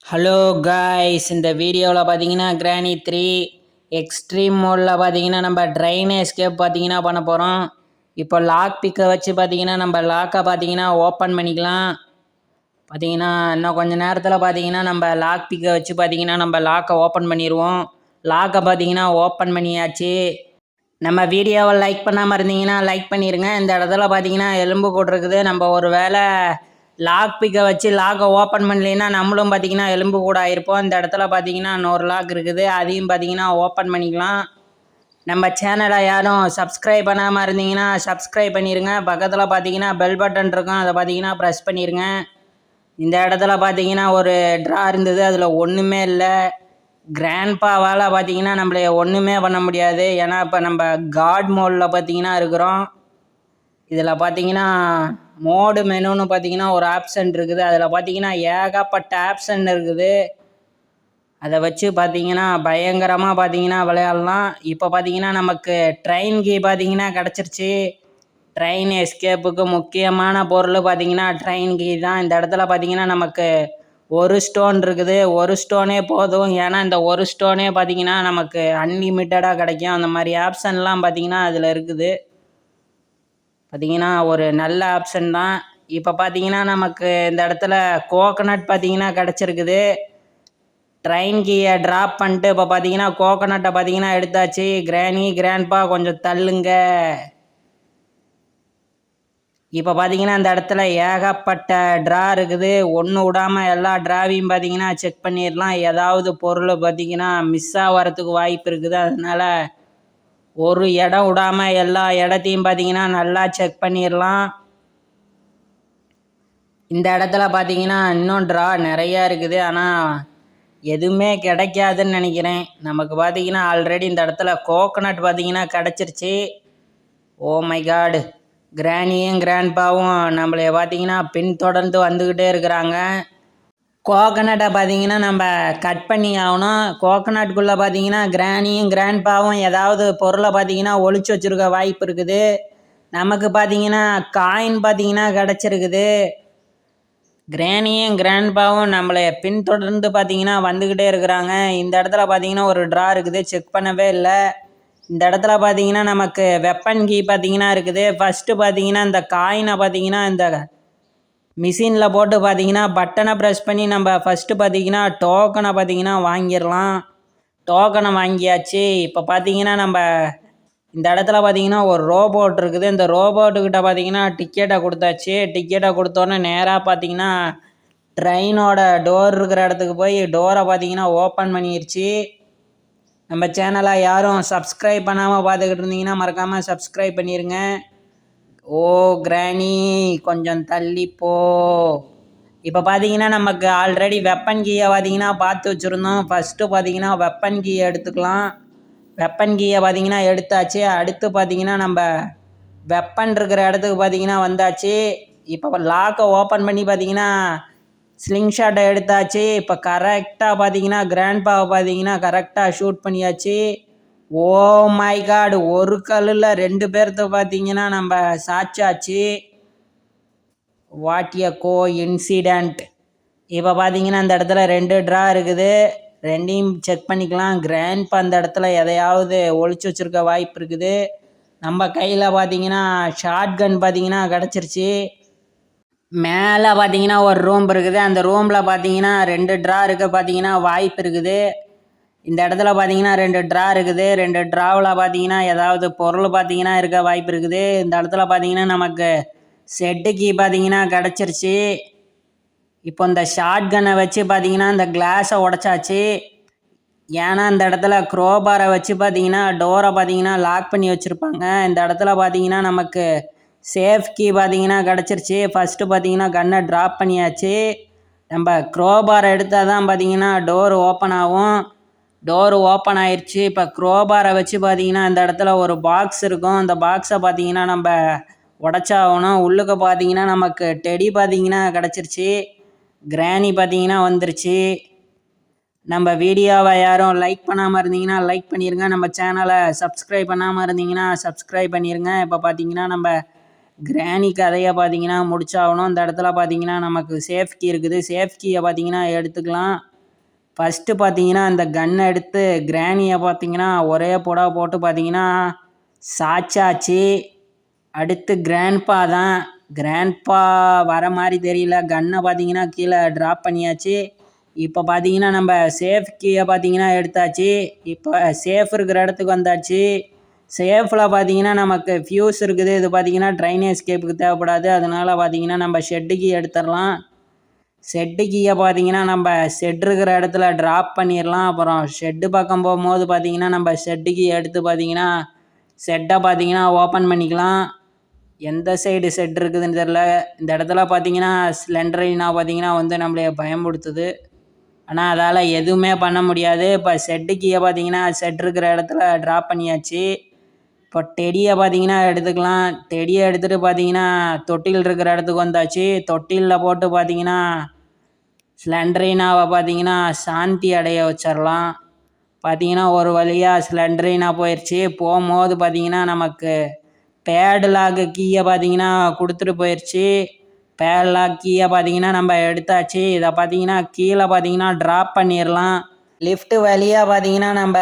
Hello guys, இந்த வீடியோவில் பார்த்தீங்கன்னா கிராணி 3 எக்ஸ்ட்ரீம் மோடில் பார்த்தீங்கன்னா நம்ம ட்ரெயின் எஸ்கேப் பார்த்தீங்கன்னா பண்ண போகிறோம். இப்போ லாக் பிக்கை வச்சு பார்த்தீங்கன்னா நம்ம லாக்கை பார்த்தீங்கன்னா ஓப்பன் பண்ணிக்கலாம். பார்த்தீங்கன்னா இன்னும் கொஞ்சம் நேரத்தில் பார்த்தீங்கன்னா நம்ம லாக் பிக்கை வச்சு பார்த்தீங்கன்னா நம்ம லாக்கை ஓப்பன் பண்ணிடுவோம். லாக்கை பார்த்தீங்கன்னா ஓப்பன் பண்ணியாச்சு. நம்ம வீடியோவை லைக் பண்ணாமல் இருந்தீங்கன்னா லைக் பண்ணிடுங்க. இந்த இடத்துல பார்த்தீங்கன்னா எலும்பு போட்டிருக்குது. நம்ம ஒரு வேளை லாக் பிக்கை வச்சு லாக்கை ஓப்பன் பண்ணலைன்னா நம்மளும் பார்த்தீங்கன்னா எலும்பு கூட ஆயிருப்போம். இந்த இடத்துல பார்த்தீங்கன்னா இன்னொரு லாக் இருக்குது, அதையும் பார்த்தீங்கன்னா ஓப்பன் பண்ணிக்கலாம். நம்ம சேனலை யாரும் சப்ஸ்கிரைப் பண்ணாமல் இருந்தீங்கன்னா சப்ஸ்கிரைப் பண்ணிடுங்க. பக்கத்தில் பார்த்தீங்கன்னா பெல் பட்டன் இருக்கும், அதை பார்த்தீங்கன்னா ப்ரெஸ் பண்ணிடுங்க. இந்த இடத்துல பார்த்தீங்கன்னா ஒரு ட்ரா இருந்தது, அதில் ஒன்றுமே இல்லை. கிராண்ட்பாவால் பார்த்தீங்கன்னா நம்மளை ஒன்றுமே பண்ண முடியாது. ஏன்னா இப்போ நம்ம காட் மோடில் பார்த்தீங்கன்னா இருக்கிறோம். இதில் பார்த்தீங்கன்னா மோடு மெனுன்னு பார்த்தீங்கன்னா ஒரு ஆப்ஷன் இருக்குது. அதில் பார்த்தீங்கன்னா ஏகப்பட்ட ஆப்ஷன் இருக்குது. அதை வச்சு பார்த்தீங்கன்னா பயங்கரமாக பார்த்தீங்கன்னா விளையாடலாம். இப்போ பார்த்தீங்கன்னா நமக்கு ட்ரெயின் கீ பார்த்தீங்கன்னா கிடச்சிருச்சு. ட்ரெயின் எஸ்கேப்புக்கு முக்கியமான பொருள் பார்த்தீங்கன்னா ட்ரெயின் கீ தான். இந்த இடத்துல பார்த்தீங்கன்னா நமக்கு ஒரு ஸ்டோன் இருக்குது. ஒரு ஸ்டோனே போதும். ஏன்னா இந்த ஒரு ஸ்டோனே பார்த்தீங்கன்னா நமக்கு அன்லிமிட்டடாக கிடைக்கும். அந்த மாதிரி ஆப்ஷன்லாம் பார்த்தீங்கன்னா அதில் இருக்குது. பார்த்தீங்கன்னா ஒரு நல்ல ஆப்ஷன் தான். இப்போ பார்த்தீங்கன்னா நமக்கு இந்த இடத்துல கோகனட் பார்த்தீங்கன்னா கிடச்சிருக்குது. ட்ரெயின் கீயை ட்ராப் பண்ணிட்டு இப்போ பார்த்தீங்கன்னா கோகனட்டை பார்த்தீங்கன்னா எடுத்தாச்சு. கிராணி கிராண்ட்பா கொஞ்சம் தள்ளுங்க. இப்போ பார்த்தீங்கன்னா இந்த இடத்துல ஏகப்பட்ட ட்ரா இருக்குது. ஒன்று விடாமல் எல்லா ட்ராவையும் பார்த்தீங்கன்னா செக் பண்ணிடலாம். ஏதாவது பொருள் பார்த்தீங்கன்னா மிஸ் ஆகிறதுக்கு வாய்ப்பு இருக்குது. அதனால் ஒரு இடம் விடாமல் எல்லா இடத்தையும் பார்த்தீங்கன்னா நல்லா செக் பண்ணிடலாம். இந்த இடத்துல பார்த்தீங்கன்னா இன்னும் ட்ரா நிறையா இருக்குது, ஆனால் எதுவுமே கிடைக்காதுன்னு நினைக்கிறேன். நமக்கு பார்த்தீங்கன்னா ஆல்ரெடி இந்த இடத்துல கோகனட் பார்த்தீங்கன்னா கிடச்சிருச்சு. ஓ மை காடு, கிராணியும் கிராண்ட்பாவும் நம்மளை பார்த்தீங்கன்னா பின்தொடர்ந்து வந்துக்கிட்டே இருக்கிறாங்க. கோகனட்டை பார்த்தீங்கன்னா நம்ம கட் பண்ணி ஆகணும். கோகனட்டுக்குள்ளே பார்த்தீங்கன்னா கிராணியும் கிராண்ட்பாவும் ஏதாவது பொருளை பார்த்தீங்கன்னா ஒளிச்சு வச்சுருக்க வாய்ப்பு இருக்குது. நமக்கு பார்த்தீங்கன்னா காயின் பார்த்தீங்கன்னா கிடச்சிருக்குது. கிராணியும் கிராண்ட்பாவும் நம்மளை பின்தொடர்ந்து பார்த்தீங்கன்னா வந்துக்கிட்டே இருக்கிறாங்க. இந்த இடத்துல பார்த்தீங்கன்னா ஒரு ட்ரா இருக்குது, செக் பண்ணவே இல்லை. இந்த இடத்துல பார்த்தீங்கன்னா நமக்கு வெப்பன் கீ பார்த்தீங்கன்னா இருக்குது. ஃபஸ்ட்டு பார்த்தீங்கன்னா இந்த காயினை பார்த்தீங்கன்னா இந்த மிஷினில் போட்டு பார்த்தீங்கன்னா பட்டனை ப்ரெஸ் பண்ணி நம்ம ஃபஸ்ட்டு பார்த்தீங்கன்னா டோக்கனை பார்த்தீங்கன்னா வாங்கிடலாம். டோக்கனை வாங்கியாச்சு. இப்போ பார்த்தீங்கன்னா நம்ம இந்த இடத்துல பார்த்தீங்கன்னா ஒரு ரோபோட் இருக்குது. இந்த ரோபோட்டுக்கிட்ட பார்த்தீங்கன்னா டிக்கெட்டை கொடுத்தாச்சு. டிக்கெட்டை கொடுத்தோன்னே நேராக பார்த்தீங்கன்னா ட்ரெயினோட டோர் இருக்கிற இடத்துக்கு போய் டோரை பார்த்தீங்கன்னா ஓப்பன் பண்ணிடுச்சு. நம்ம சேனலை யாரும் சப்ஸ்கிரைப் பண்ணாமல் பார்த்துக்கிட்டு இருந்தீங்கன்னா மறக்காமல் சப்ஸ்கிரைப் பண்ணிடுங்க. ஓ கிராணி கொஞ்சம் தள்ளிப்போ. இப்போ பார்த்தீங்கன்னா நமக்கு ஆல்ரெடி வெப்பன் கீயை பார்த்தீங்கன்னா பார்த்து வச்சுருந்தோம். ஃபஸ்ட்டு பார்த்தீங்கன்னா வெப்பன் கீயை எடுத்துக்கலாம். வெப்பன் கீயை பார்த்தீங்கன்னா எடுத்தாச்சு. அடுத்து பார்த்தீங்கன்னா நம்ம வெப்பன் இருக்கிற இடத்துக்கு பார்த்தீங்கன்னா வந்தாச்சு. இப்போ லாக்கை ஓப்பன் பண்ணி பார்த்தீங்கன்னா ஸ்லிங் ஷாட்டை எடுத்தாச்சு. இப்போ கரெக்டாக பார்த்தீங்கன்னா கிராண்ட்பாவை பார்த்தீங்கன்னா கரெக்டாக ஷூட் பண்ணியாச்சு. ஓ மை காடு, ஒரு கல்லில் 2 பேர்த்த பார்த்தீங்கன்னா நம்ம சாச்சாச்சு. What a go incident. இப்போ பார்த்தீங்கன்னா அந்த இடத்துல 2 ட்ரா இருக்குது, ரெண்டையும் செக் பண்ணிக்கலாம். கிராண்ட்பா அந்த இடத்துல எதையாவது ஒளிச்சு வச்சுருக்க வாய்ப்பு இருக்குது. நம்ம கையில் பார்த்தீங்கன்னா ஷார்ட் கன் பார்த்தீங்கன்னா கிடச்சிருச்சு. மேலே பார்த்தீங்கன்னா ஒரு ரூம் இருக்குது. அந்த ரூமில் பார்த்தீங்கன்னா 2 ட்ரா இருக்க பார்த்தீங்கன்னா வாய்ப்பு இருக்குது. இந்த இடத்துல பார்த்தீங்கன்னா 2 ட்ரா இருக்குது. 2 ட்ராவில் பார்த்தீங்கன்னா ஏதாவது பொருள் பார்த்தீங்கன்னா இருக்க வாய்ப்பு இருக்குது. இந்த இடத்துல பார்த்தீங்கன்னா நமக்கு செட்டு கீ பார்த்தீங்கன்னா கிடச்சிருச்சு. இப்போ இந்த ஷார்ட் கன்னை வச்சு பார்த்தீங்கன்னா இந்த கிளாஸை உடச்சாச்சு. ஏன்னா இந்த இடத்துல க்ரோபாரை வச்சு பார்த்தீங்கன்னா டோரை பார்த்தீங்கன்னா லாக் பண்ணி வச்சுருப்பாங்க. இந்த இடத்துல பார்த்தீங்கன்னா நமக்கு சேஃப் கீ பார்த்தீங்கன்னா கிடச்சிருச்சு. ஃபஸ்ட்டு பார்த்தீங்கன்னா கன்னை ட்ராப் பண்ணியாச்சு. நம்ம க்ரோபாரை எடுத்தால் தான் பார்த்தீங்கன்னா டோர் ஓப்பன் ஆகும். டோரு ஓப்பன் ஆயிடுச்சு. இப்போ க்ரோபாரை வச்சு பார்த்தீங்கன்னா இந்த இடத்துல ஒரு பாக்ஸ் இருக்கும். அந்த பாக்ஸை பார்த்தீங்கன்னா நம்ம உடச்சாகணும். உள்ளுக்கு பார்த்தீங்கன்னா நமக்கு டெடி பார்த்தீங்கன்னா கிடச்சிருச்சு. கிராணி பார்த்தீங்கன்னா வந்துருச்சு. நம்ம வீடியோவை யாரும் லைக் பண்ணாமல் இருந்தீங்கன்னா லைக் பண்ணிடுங்க. நம்ம சேனலை சப்ஸ்கிரைப் பண்ணாமல் இருந்தீங்கன்னா சப்ஸ்கிரைப் பண்ணிடுங்க. இப்போ பார்த்தீங்கன்னா நம்ம கிராணி கதையை பார்த்தீங்கன்னா முடிச்சாகணும். இந்த இடத்துல பார்த்தீங்கன்னா நமக்கு சேஃப் கீ இருக்குது. சேஃப் கீயை பார்த்தீங்கன்னா எடுத்துக்கலாம். ஃபஸ்ட்டு பார்த்தீங்கன்னா அந்த கன்னை எடுத்து கிராணியை பார்த்தீங்கன்னா ஒரே புடவை போட்டு பார்த்தீங்கன்னா சாச்சாச்சு. அடுத்து கிராண்ட்பா தான். கிராண்ட்பா வர மாதிரி தெரியல. கன்னை பார்த்தீங்கன்னா கீழே ட்ராப் பண்ணியாச்சு. இப்போ பார்த்தீங்கன்னா நம்ம சேஃப் கீயை பார்த்தீங்கன்னா எடுத்தாச்சு. இப்போ சேஃப் இருக்கிற இடத்துக்கு வந்தாச்சு. சேஃபில் பார்த்தீங்கன்னா நமக்கு ஃபியூஸ் இருக்குது. இது பார்த்தீங்கன்னா ட்ரைன் எஸ்கேப்புக்கு தேவைப்படாது. அதனால பார்த்தீங்கன்னா நம்ம ஷெட்டு கீ எடுத்துடலாம். ஷெட்டு கீயை பார்த்தீங்கன்னா நம்ம ஷெட் இருக்கிற இடத்துல ட்ராப் பண்ணிடலாம். அப்புறம் ஷெட்டு பக்கம் போகும்போது பார்த்தீங்கன்னா நம்ம ஷெட்டு கீ எடுத்து பார்த்தீங்கன்னா ஷெட்டை பார்த்தீங்கன்னா ஓப்பன் பண்ணிக்கலாம். எந்த சைடு ஷெட் இருக்குதுன்னு தெரில. இந்த இடத்துல பார்த்தீங்கன்னா ஸ்லெண்டரினா பார்த்தீங்கன்னா வந்து நம்மளை பயன்படுத்துது. ஆனால் அதால் எதுவுமே பண்ண முடியாது. இப்போ ஷெட்டு கீயை பார்த்தீங்கன்னா ஷெட் இருக்கிற இடத்துல ட்ராப் பண்ணியாச்சு. இப்போ டெடியை பார்த்தீங்கன்னா எடுத்துக்கலாம். டெடியை எடுத்துகிட்டு பார்த்தீங்கன்னா தொட்டில் இருக்கிற இடத்துக்கு வந்தாச்சு. தொட்டிலில் போட்டு பார்த்தீங்கன்னா ஸ்லெண்டரினாவை பார்த்தீங்கன்னா சாந்தி அடைய வச்சிடலாம். பார்த்தீங்கன்னா ஒரு வழியாக ஸ்லெண்டரினா போயிடுச்சு. போகும்போது பார்த்தீங்கன்னா நமக்கு பேட்லாக் கீயை பார்த்தீங்கன்னா கொடுத்துட்டு போயிடுச்சு. பேட்லாக் கீயை பார்த்தீங்கன்னா நம்ம எடுத்தாச்சு. இதை பார்த்தீங்கன்னா கீழே பார்த்தீங்கன்னா ட்ராப் பண்ணிடலாம். லிஃப்ட்டு வழியாக பார்த்தீங்கன்னா நம்ம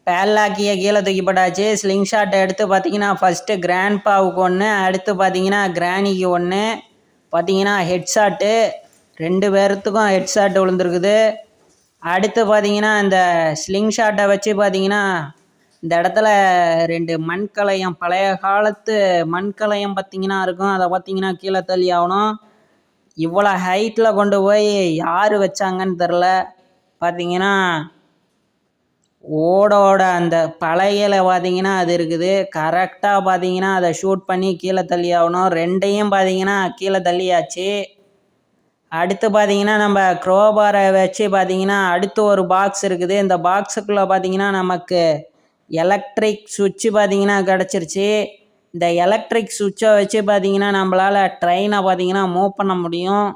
பேட்லாக் கீயை கீழே தூக்கி போட்டாச்சு. ஸ்லிங் ஷாட்டை எடுத்து பார்த்தீங்கன்னா ஃபஸ்ட்டு கிராண்ட்பாவுக்கு ஒன்று, அடுத்து பார்த்தீங்கன்னா கிராணிக்கு ஒன்று. பார்த்தீங்கன்னா ஹெட் ஷாட்டு 2 பேர்த்துக்கும் ஹெட் ஷாட் விழுந்துருக்குது. அடுத்து பார்த்தீங்கன்னா இந்த ஸ்லிங் ஷாட்டை வச்சு பார்த்தீங்கன்னா இந்த இடத்துல 2 மண்கலயம், பழைய காலத்து மண்கலயம் பார்த்தீங்கன்னா இருக்கும். அதை பார்த்தீங்கன்னா கீழே தள்ளி ஆகணும். இவ்வளோ ஹைட்டில் கொண்டு போய் யார் வச்சாங்கன்னு தெரில. பார்த்தீங்கன்னா ஓடோட அந்த பழையில பார்த்தீங்கன்னா அது இருக்குது. கரெக்டாக பார்த்தீங்கன்னா அதை ஷூட் பண்ணி கீழே தள்ளி ஆகணும். 2ஐயும் பார்த்தீங்கன்னா கீழே தள்ளியாச்சு. அடுத்து பார்த்தீங்கன்னா நம்ம க்ரோபாரை வச்சு பார்த்தீங்கன்னா அடுத்து ஒரு பாக்ஸ் இருக்குது. இந்த பாக்ஸுக்குள்ளே பார்த்தீங்கன்னா நமக்கு எலக்ட்ரிக் சுவிட்சு பார்த்தீங்கன்னா கிடச்சிருச்சு. இந்த எலக்ட்ரிக் சுவிட்சை வச்சு பார்த்தீங்கன்னா நம்மளால் ட்ரெயினை பார்த்தீங்கன்னா மூவ் பண்ண முடியும்.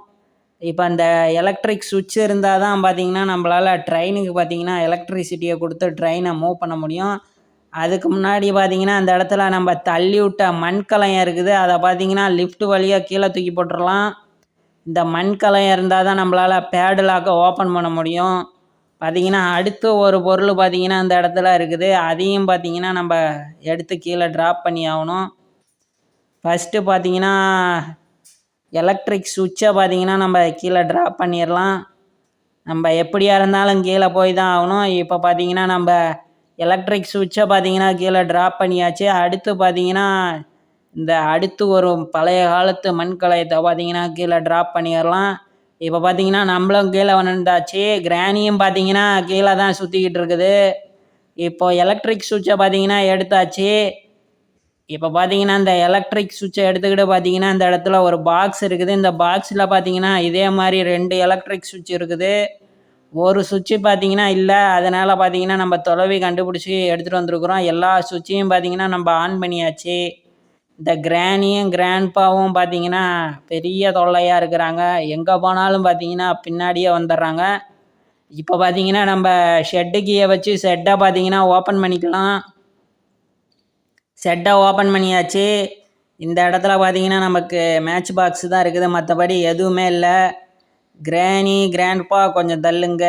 இப்போ அந்த எலக்ட்ரிக் சுவிட்ச் இருந்தால் தான் பார்த்தீங்கன்னா நம்மளால் ட்ரெயினுக்கு பார்த்தீங்கன்னா எலக்ட்ரிசிட்டியை கொடுத்து ட்ரெயினை மூவ் பண்ண முடியும். அதுக்கு முன்னாடி பார்த்தீங்கன்னா அந்த இடத்துல நம்ம தள்ளி விட்ட மண்கலயம் இருக்குது. அதை பார்த்தீங்கன்னா லிஃப்ட் வழியாக கீழே தூக்கி போட்டுடலாம். இந்த மண்கலயம் இருந்தால் தான் நம்மளால் பேட்லாக்கை ஓப்பன் பண்ண முடியும். பார்த்தீங்கன்னா அடுத்து ஒரு பொருள் பார்த்தீங்கன்னா அந்த இடத்துல இருக்குது. அதையும் பார்த்தீங்கன்னா நம்ம எடுத்து கீழே ட்ராப் பண்ணி ஆகணும். ஃபஸ்ட்டு பார்த்தீங்கன்னா எலக்ட்ரிக் சுவிட்சை பார்த்தீங்கன்னா நம்ம கீழே ட்ராப் பண்ணிடலாம். நம்ம எப்படியா இருந்தாலும் கீழே போய் தான் ஆகணும். இப்போ பார்த்தீங்கன்னா நம்ம எலக்ட்ரிக் சுவிட்சை பார்த்தீங்கன்னா கீழே ட்ராப் பண்ணியாச்சு. அடுத்து பார்த்தீங்கன்னா இந்த அடுத்து ஒரு பழைய காலத்து மண்கலயத்தை பார்த்தீங்கன்னா கீழே ட்ராப் பண்ணிடலாம். இப்போ பார்த்தீங்கன்னா நம்மளும் கீழே வந்தாச்சு. கிராணியும் பார்த்தீங்கன்னா கீழே தான் சுற்றிக்கிட்டு இருக்குது. இப்போது எலக்ட்ரிக் சுவிட்சை பார்த்தீங்கன்னா எடுத்தாச்சு. இப்போ பார்த்தீங்கன்னா இந்த எலக்ட்ரிக் சுவிட்சை எடுத்துக்கிட்டு பார்த்தீங்கன்னா இந்த இடத்துல ஒரு பாக்ஸ் இருக்குது. இந்த பாக்ஸில் பார்த்தீங்கன்னா இதே மாதிரி 2 எலக்ட்ரிக் சுவிட்ச் இருக்குது. ஒரு சுவிட்சு பார்த்தீங்கன்னா இல்லை. அதனால் பார்த்தீங்கன்னா நம்ம தொலைவி கண்டுபிடிச்சி எடுத்துகிட்டு வந்திருக்குறோம். எல்லா சுவிட்சையும் பார்த்தீங்கன்னா நம்ம ஆன் பண்ணியாச்சு. இந்த கிராணியும் கிராண்ட்பாவும் பார்த்தீங்கன்னா பெரிய தொல்லையாக இருக்கிறாங்க. எங்கே போனாலும் பார்த்தீங்கன்னா பின்னாடியே வந்துடுறாங்க. இப்போ பார்த்தீங்கன்னா நம்ம ஷெட்டு கீயை வச்சு ஷெட்டை பார்த்தீங்கன்னா ஓப்பன் பண்ணிக்கலாம். ஷெட்டை ஓப்பன் பண்ணியாச்சு. இந்த இடத்துல பார்த்தீங்கன்னா நமக்கு மேட்ச் பாக்ஸ் தான் இருக்குது. மற்றபடி எதுவுமே இல்லை. கிராணி கிராண்ட்பா கொஞ்சம் தள்ளுங்க.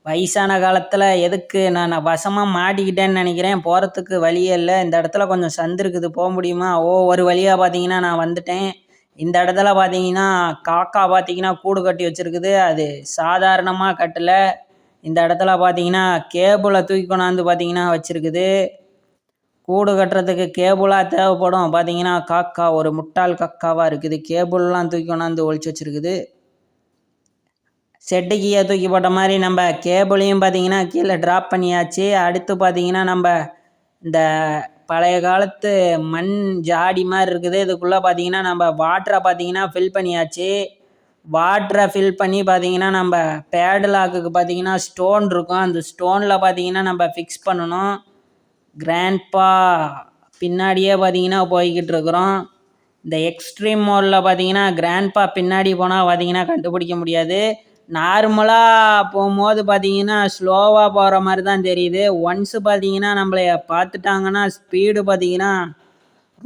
வயசான காலத்தில் எதுக்கு நான் வசமாக மாட்டிக்கிட்டேன்னு நினைக்கிறேன். போகிறதுக்கு வழியே இல்லை. இந்த இடத்துல கொஞ்சம் சந்து இருக்குது, போக முடியுமா? ஒரு வழியாக பார்த்தீங்கன்னா நான் வந்துட்டேன். இந்த இடத்துல பார்த்தீங்கன்னா காக்கா பார்த்தீங்கன்னா கூடு கட்டி வச்சுருக்குது. அது சாதாரணமாக கட்டல. இந்த இடத்துல பார்த்தீங்கன்னா கேபிளை தூக்கி கொண்டாந்து பார்த்தீங்கன்னா வச்சுருக்குது. கூடு கட்டுறதுக்கு கேபிளாக தேவைப்படும். பார்த்தீங்கன்னா காக்கா ஒரு முட்டாள் காக்காவாக இருக்குது. கேபிள்லாம் தூக்கி கொண்டாந்து ஒழிச்சு வச்சுருக்குது. ஷெட்டு கீயை தூக்கி போட்ட மாதிரி நம்ம கேபிளையும் பார்த்தீங்கன்னா கீழே ட்ராப் பண்ணியாச்சு. அடுத்து பார்த்தீங்கன்னா நம்ம இந்த பழைய காலத்து மண் ஜாடி மாதிரி இருக்குது. இதுக்குள்ளே பார்த்தீங்கன்னா நம்ம வாட்டரை பார்த்தீங்கன்னா ஃபில் பண்ணியாச்சு. வாட்டரை ஃபில் பண்ணி பார்த்தீங்கன்னா நம்ம பேட்லாக்குக்கு பார்த்தீங்கன்னா ஸ்டோன் இருக்கும். அந்த ஸ்டோனில் பார்த்தீங்கன்னா நம்ம ஃபிக்ஸ் பண்ணணும். கிராண்ட்பா பின்னாடியே பார்த்தீங்கன்னா போய்கிட்டு இருக்கிறோம். இந்த எக்ஸ்ட்ரீம் மோடில் பார்த்தீங்கன்னா கிராண்ட்பா பின்னாடி போனால் பார்த்தீங்கன்னா கண்டுபிடிக்க முடியாது. நார்மலாக போகும்போது பார்த்தீங்கன்னா ஸ்லோவாக போகிற மாதிரி தான் தெரியுது. ஒன்ஸு பார்த்தீங்கன்னா நம்மளை பார்த்துட்டாங்கன்னா ஸ்பீடு பார்த்தீங்கன்னா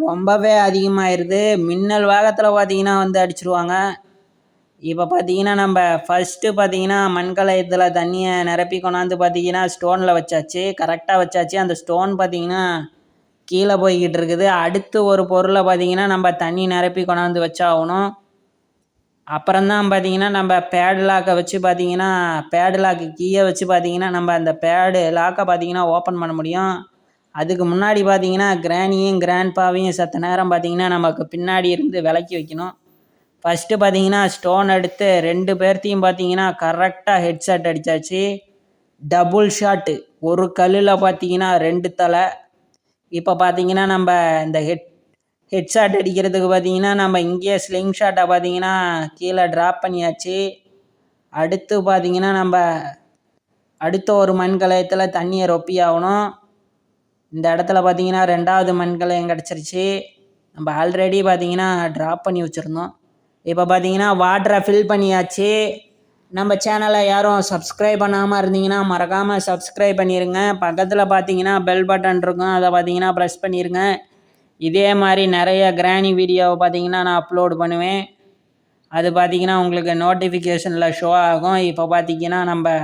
ரொம்பவே அதிகமாகிடுது. மின்னல் வேகத்தில் பார்த்தீங்கன்னா வந்து அடிச்சிருவாங்க. இப்போ பார்த்தீங்கன்னா நம்ம ஃபஸ்ட்டு பார்த்தீங்கன்னா மண்கலயத்தில் தண்ணியை நிரப்பி கொண்டாந்து பார்த்தீங்கன்னா ஸ்டோனில் வச்சாச்சு, கரெக்டாக வச்சாச்சு. அந்த ஸ்டோன் பார்த்தீங்கன்னா கீழே போய்கிட்டு இருக்குது. அடுத்து ஒரு பொருளை பார்த்தீங்கன்னா நம்ம தண்ணி நிரப்பி கொண்டாந்து வச்சாகணும். அப்புறம்தான் பார்த்தீங்கன்னா நம்ம பேடு லாக்கை வச்சு பார்த்தீங்கன்னா பேடு லாக்கு கீயை வச்சு பார்த்தீங்கன்னா நம்ம அந்த பேடு லாக்கை பார்த்தீங்கன்னா ஓப்பன் பண்ண முடியும். அதுக்கு முன்னாடி பார்த்தீங்கன்னா கிராணியும் கிராண்ட்பாவையும் சற்று நேரம் பார்த்தீங்கன்னா நமக்கு பின்னாடி இருந்து விலக்கி வைக்கணும். ஃபஸ்ட்டு பார்த்தீங்கன்னா ஸ்டோன் எடுத்து 2 பேர்த்தையும் பார்த்தீங்கன்னா கரெக்டாக ஹெட்ஷாட் அடித்தாச்சு. டபுள் ஷாட்டு, ஒரு கல்லில் பார்த்தீங்கன்னா 2 தலை. இப்போ பார்த்தீங்கன்னா நம்ம இந்த ஹெட்ஷாட் அடிக்கிறதுக்கு பார்த்தீங்கன்னா நம்ம இங்கேயே ஸ்லிங் ஷாட்டை பார்த்தீங்கன்னா கீழே ட்ராப் பண்ணியாச்சு. அடுத்து பார்த்தீங்கன்னா நம்ம அடுத்த ஒரு மண்கலயத்தில் தண்ணியை ரொப்பி ஆகணும். இந்த இடத்துல பார்த்தீங்கன்னா 2வது மண்கலயம் கிடச்சிருச்சு. நம்ம ஆல்ரெடி பார்த்தீங்கன்னா ட்ராப் பண்ணி வச்சுருந்தோம். இப்போ பார்த்தீங்கன்னா வாட்டரை ஃபில் பண்ணியாச்சு. நம்ம சேனலை யாரும் சப்ஸ்கிரைப் பண்ணாமல் இருந்தீங்கன்னா மறக்காமல் சப்ஸ்கிரைப் பண்ணிடுங்க. பக்கத்தில் பார்த்தீங்கன்னா பெல் பட்டன் இருக்கும், அதை பார்த்தீங்கன்னா ப்ரெஸ் பண்ணிடுங்க. இதே மாதிரி நிறைய கிராணி வீடியோவை பார்த்தீங்கன்னா நான் அப்லோடு பண்ணுவேன். அது பார்த்தீங்கன்னா உங்களுக்கு நோட்டிஃபிகேஷனில் ஷோ ஆகும். இப்போ பார்த்தீங்கன்னா நம்ம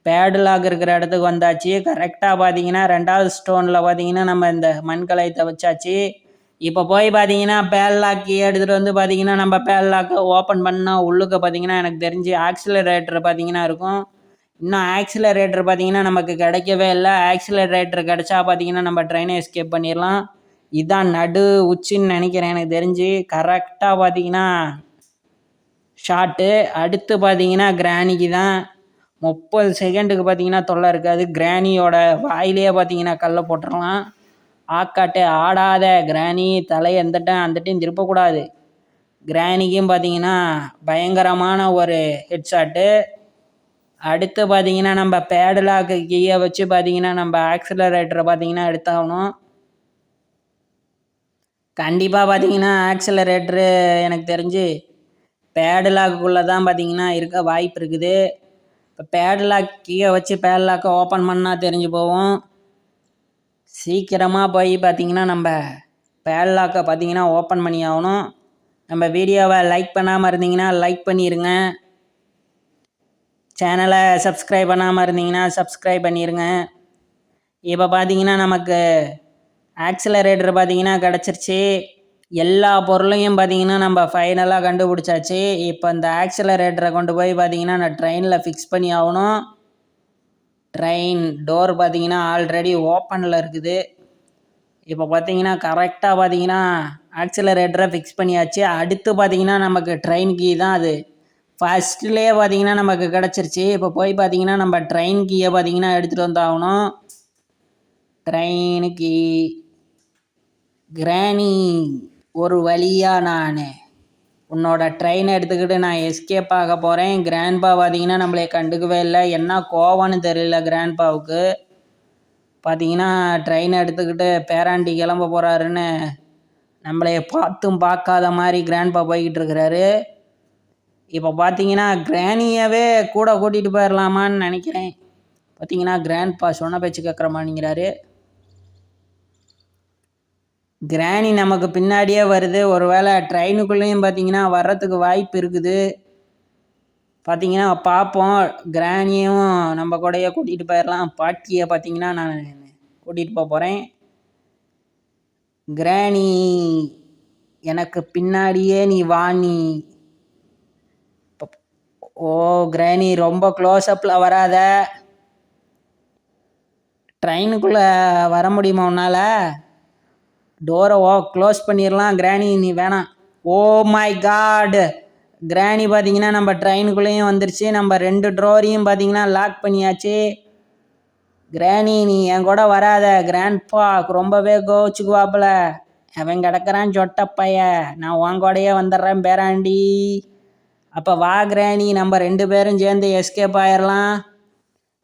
பேடு லாக் இருக்கிற இடத்துக்கு வந்தாச்சு. கரெக்டாக பார்த்தீங்கன்னா 2வது ஸ்டோனில் பார்த்தீங்கன்னா நம்ம இந்த மண்கலயத்தை வச்சாச்சு. இப்போ போய் பார்த்தீங்கன்னா பேட் லாக் எடுத்துகிட்டு வந்து பார்த்தீங்கன்னா நம்ம பேட் லாக்கை ஓப்பன் பண்ணால் உள்ளுக்கு பார்த்தீங்கன்னா எனக்கு தெரிஞ்சு ஆக்சிலரேட்டர் பார்த்தீங்கன்னா இருக்கும். இன்னும் ஆக்சிலரேட்டர் பார்த்தீங்கன்னா நமக்கு கிடைக்கவே இல்லை. ஆக்சிலரேட்டர் கிடைச்சா பார்த்தீங்கன்னா நம்ம ட்ரெயினை எஸ்கேப் பண்ணிடலாம். இதுதான் நடு உச்சின்னு நினைக்கிறேன் எனக்கு தெரிஞ்சு. கரெக்டாக பார்த்தீங்கன்னா ஷாட்டு. அடுத்து பார்த்தீங்கன்னா கிராணிக்கு தான் 30 செகண்டுக்கு பார்த்தீங்கன்னா தொல்லை இருக்காது. கிராணியோட வாயிலே பார்த்தீங்கன்னா கல்லை போட்டுடலாம். ஆக்காட்டே ஆடாத கிராணி, தலையை அந்தட்டையும் திருப்பக்கூடாது. கிராணிக்கும் பார்த்தீங்கன்னா பயங்கரமான ஒரு ஹெட்ஷாட்டு. அடுத்து பார்த்தீங்கன்னா நம்ம பேடு லாக்கு கீயை வச்சு பார்த்தீங்கன்னா நம்ம ஆக்சிலரேட்டரை பார்த்தீங்கன்னா எடுத்தாகணும். கண்டிப்பாக பார்த்தீங்கன்னா ஆக்சிலரேட்டரு எனக்கு தெரிஞ்சு பேடு லாக்குள்ளே தான் பார்த்தீங்கன்னா இருக்க வாய்ப்பு இருக்குது. இப்போ பேடு லாக் கீயை வச்சு பேடு லாக்கை ஓப்பன் பண்ணால் தெரிஞ்சு போவோம். சீக்கிரமாக போய் பார்த்தீங்கன்னா நம்ம பேட் லாக்கை பார்த்தீங்கன்னா ஓப்பன் பண்ணி ஆகணும். நம்ம வீடியோவை லைக் பண்ணாமல் இருந்தீங்கன்னா லைக் பண்ணிடுங்க. சேனலை சப்ஸ்கிரைப் பண்ணாமல் இருந்தீங்கன்னா சப்ஸ்கிரைப் பண்ணிடுங்க. இப்போ பார்த்தீங்கன்னா நமக்கு ஆக்சிலரேட்டர் பார்த்தீங்கன்னா கிடச்சிருச்சு. எல்லா பொருளையும் பார்த்தீங்கன்னா நம்ம ஃபைனலாக கண்டுபிடிச்சாச்சு. இப்போ இந்த ஆக்சிலரேட்டரை கொண்டு போய் பார்த்தீங்கன்னா நான் ட்ரெயினில் ஃபிக்ஸ் பண்ணி ஆகணும். ட்ரெயின் டோர் பார்த்தீங்கன்னா ஆல்ரெடி ஓப்பனில் இருக்குது. இப்போ பார்த்தீங்கன்னா கரெக்டாக பார்த்தீங்கன்னா ஆக்சிலரேட்டரை ஃபிக்ஸ் பண்ணியாச்சு. அடுத்து பார்த்தீங்கன்னா நமக்கு ட்ரெயின் கீ தான் அது ஃபஸ்ட்லேயே பார்த்தீங்கன்னா நமக்கு கிடச்சிருச்சு. இப்போ போய் பார்த்தீங்கன்னா நம்ம ட்ரெயின் கீயை பார்த்தீங்கன்னா எடுத்துகிட்டு வந்தாகணும். ட்ரெயின் கீ கிராணி, ஒரு வழியாக நான் உன்னோட ட்ரெயினை எடுத்துக்கிட்டு நான் எஸ்கேப் ஆக போகிறேன். கிராண்ட்பா பார்த்தீங்கன்னா நம்மளே கண்டுக்கவே இல்லை. என்ன கோவம்னு தெரியல கிராண்ட்பாவுக்கு. பார்த்தீங்கன்னா ட்ரெயினை எடுத்துக்கிட்டு பேராண்டி கிளம்ப போகிறாருன்னு நம்மளைய பார்த்தும் பார்க்காத மாதிரி கிராண்ட்பா போய்கிட்டு இருக்கிறாரு. இப்போ பார்த்தீங்கன்னா கிராணியவே கூட கூட்டிகிட்டு போயிடலாமான்னு நினைக்கிறேன். பார்த்தீங்கன்னா கிராண்ட்பா சொன்ன பேச்சு கேட்குற மாட்டேங்கிறாரு. கிராணி நமக்கு பின்னாடியே வருது. ஒருவேளை ட்ரெயினுக்குள்ளேயும் பார்த்தீங்கன்னா வர்றதுக்கு வாய்ப்பு இருக்குது. பார்த்தீங்கன்னா பார்ப்போம். கிராணியும் நம்ம கூடயே கூட்டிகிட்டு போயிடலாம். பாட்டியை பார்த்தீங்கன்னா நான் கூட்டிகிட்டு போகிறேன். கிராணி, எனக்கு பின்னாடியே நீ வாணி. ஓ கிராணி, ரொம்ப க்ளோஸ்அப்பில் வராத. ட்ரெயினுக்குள்ளே வர முடியுமா உன்னால்? டோரை க்ளோஸ் பண்ணிடலாம். கிராணி நீ வேணாம். ஓ மை காட், கிராணி பார்த்தீங்கன்னா நம்ம ட்ரெயினுக்குள்ளேயும் வந்துருச்சு. நம்ம 2 டோரையும் பார்த்தீங்கன்னா லாக் பண்ணியாச்சு. கிராணி நீ என் கூட வராத. கிராண்ட்பா ரொம்பவே கோச்சுக்குவாப்புல. அவன் கிடக்கிறான் சொட்டப்பைய. நான் உன் கூடயே வந்துடுறேன் பேராண்டி. அப்போ வா கிராணி, நம்ம 2 பேரும் சேர்ந்து எஸ்கேப் ஆயிடலாம்.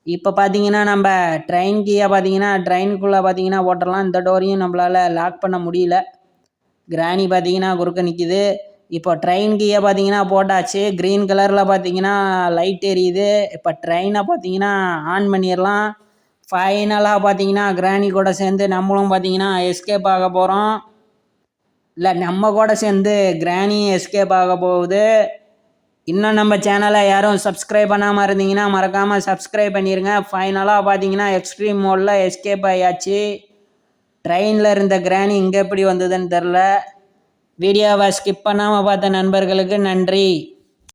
இப்போ பார்த்தீங்கன்னா நம்ம ட்ரெயின் கீயை பார்த்தீங்கன்னா ட்ரெயினுக்குள்ளே பார்த்தீங்கன்னா ஓட்டலாம். இந்த டோரையும் நம்மளால் லாக் பண்ண முடியல. கிராணி பார்த்தீங்கன்னா குறுக்க நிற்கிது. இப்போ ட்ரெயின் கீயை பார்த்தீங்கன்னா போட்டாச்சு. க்ரீன் கலரில் பார்த்தீங்கன்னா லைட் எரியுது. இப்போ ட்ரெயினை பார்த்தீங்கன்னா ஆன் பண்ணிடலாம். ஃபைனலாக பார்த்தீங்கன்னா கிராணி கூட சேர்ந்து நம்மளும் பார்த்தீங்கன்னா எஸ்கேப் ஆக போகிறோம். இல்லை, நம்ம கூட சேர்ந்து கிராணியும் எஸ்கேப் ஆக போகுது. இன்னும் நம்ம சேனலை யாரும் சப்ஸ்கிரைப் பண்ணாமல் இருந்தீங்கன்னா மறக்காமல் சப்ஸ்கிரைப் பண்ணிடுங்க. ஃபைனலாக பார்த்தீங்கன்னா எக்ஸ்ட்ரீம் மோடில் எஸ்கேப் ஆயாச்சு. ட்ரெயினில் இருந்த கிராணி இங்கே எப்படி வந்ததுன்னு தெரில. வீடியோவை ஸ்கிப் பண்ணாமல் பார்த்த நண்பர்களுக்கு நன்றி.